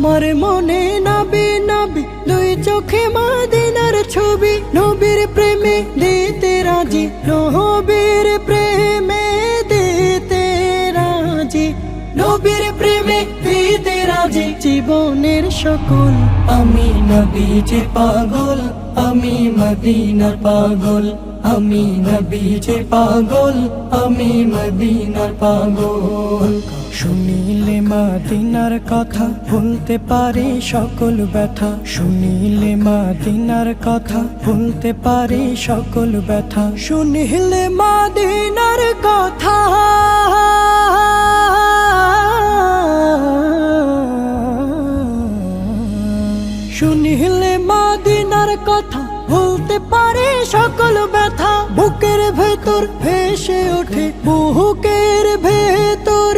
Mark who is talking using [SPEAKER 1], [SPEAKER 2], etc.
[SPEAKER 1] আমার মনে নবী নবী দুই চোখে মদিনার ছবি, নবীর প্রেমে দিতে রাজি, নবীর প্রেমে দিতে রাজি, নবীর প্রেমে দিতে রাজি। জীবনের সকল আমি নবীজির পাগল, আমি মদিনার পাগল, আমি নবীজির পাগল, আমি মদিনার পাগল। শুনিলে মদিনার কথা ভুলতে পারি সকল ব্যথা, শুনিলে মদিনার কথা ভুলতে পারি সকল ব্যথা, শুনিলে মদিনার কথা শুনিলে মদিনার কথা ভুলতে পারি সকল ব্যথা। বুকের ভেতর ভেসে ওঠে, বুকের ভেতর